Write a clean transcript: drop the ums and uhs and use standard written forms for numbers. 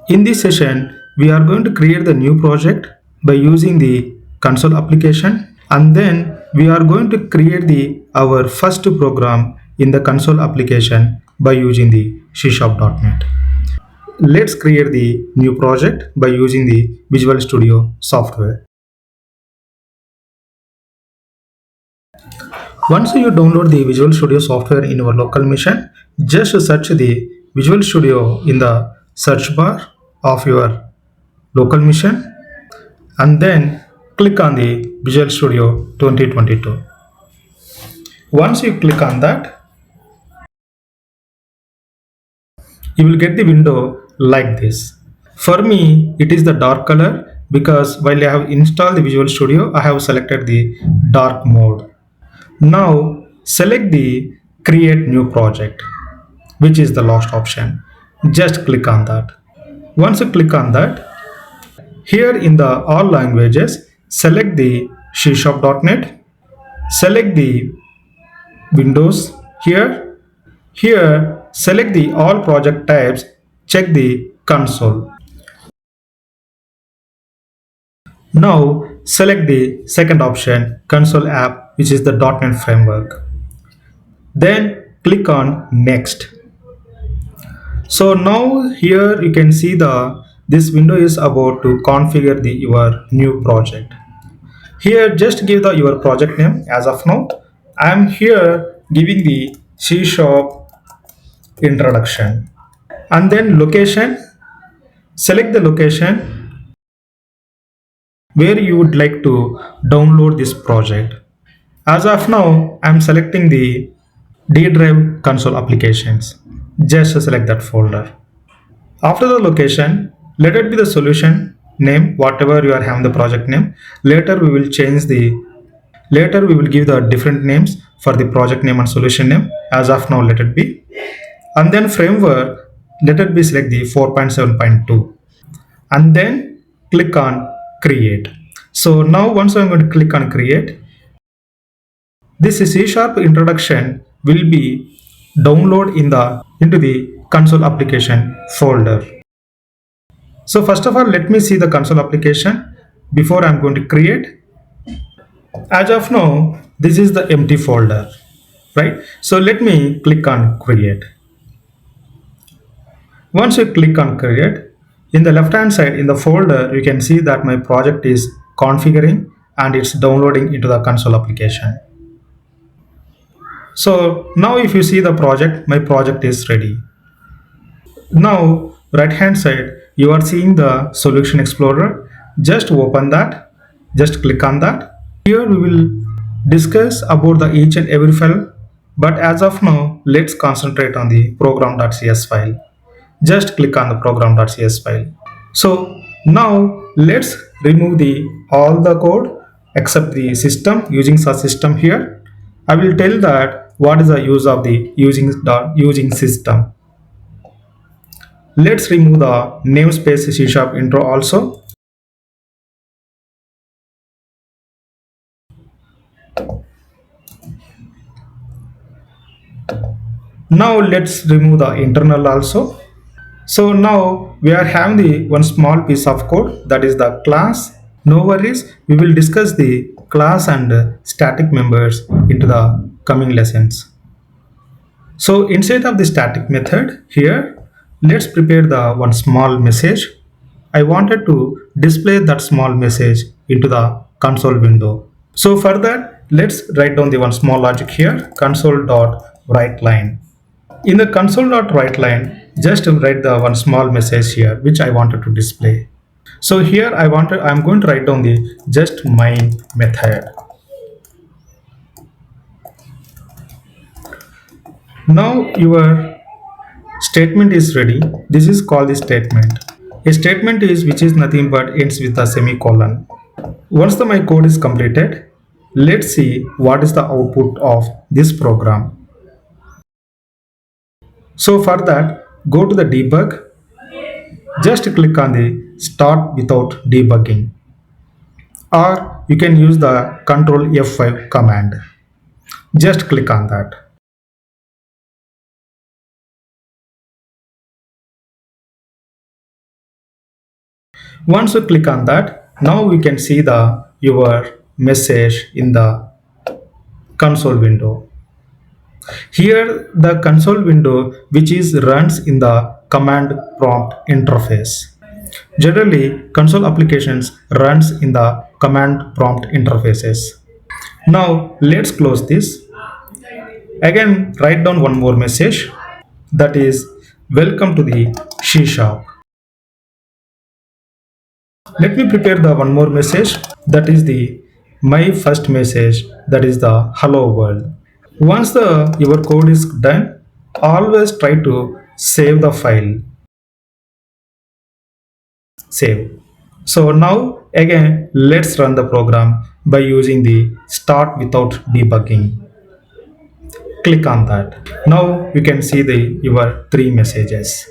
In this session, we are going to create the new project by using the console application, and then we are going to create the our first program in the console application by using the C#.NET. Let's create the new project by using the Visual Studio software. Once you download the Visual Studio software in your local machine, just search the Visual Studio in the search bar of your local machine and then click on the Visual Studio 2022. Once you click on that, you will get the window like this. For me, it is the dark color because while I have installed the Visual Studio, I have selected the dark mode. Now select the create new project, which is the last option. Just click on that. Once you click on that, here in the all languages, select the C#.NET, select the Windows here. Here, select the all project types, check the console. Now, select the second option, console app, which is the .NET framework. Then click on next. So now here you can see this window is about to configure your new project. Here just give your project name. As of now, I am here giving the C# introduction, and then location. Select the location where you would like to download this project. As of now, I am selecting the D drive console applications. Just select that folder. After the location, let it be the solution name, whatever you are having the project name. Later we will give the different names for the project name and solution name. As of now, let it be. And then framework, let it be select the 4.7.2. And then click on create. So now once I'm going to click on create, this C# introduction will be download into the console application folder. So first of all, let me see the console application before I'm going to create. As of now, this is the empty folder, right? So let me click on create. Once you click on create, in the left hand side in the folder, you can see that my project is configuring and it's downloading into the console application. So now if you see the project, my project is ready. Now right hand side, you are seeing the solution explorer. Just open that, just click on that. Here we will discuss about the each and every file, but as of now, let's concentrate on the program.cs file. Just click on the program.cs file. So now let's remove all the code except the system using such system here. I will tell that what is the use of the using system. Let's remove the namespace C# intro also. Now let's remove the internal also. So now we are having the one small piece of code, that is the class. No worries, we will discuss the class and static members into the coming lessons. So instead of the static method here, let's prepare the one small message. I wanted to display that small message into the console window. So for that, let's write down the one small logic here, console.writeLine. In the console.writeLine, just write the one small message here which I wanted to display. So here I'm going to write down the just main method. Now your statement is ready. This is called the statement. A statement is which is nothing but ends with a semicolon. Once my code is completed, let's see what is the output of this program. So for that, go to the debug. Just click on the start without debugging, or you can use the Control F5 command. Just click on that. Once you click on that, now we can see the your message in the console window. Here the console window which is runs in the command prompt interface. Generally, console applications runs in the command prompt interfaces. Now let's close this. Again, write down one more message, that is welcome to the C Sharp. Let me prepare the one more message, that is the my first message, that is the hello world. Once the your code is done, always try to save the file. Save. So now again let's run the program by using the start without debugging. Click on that. Now you can see the your three messages.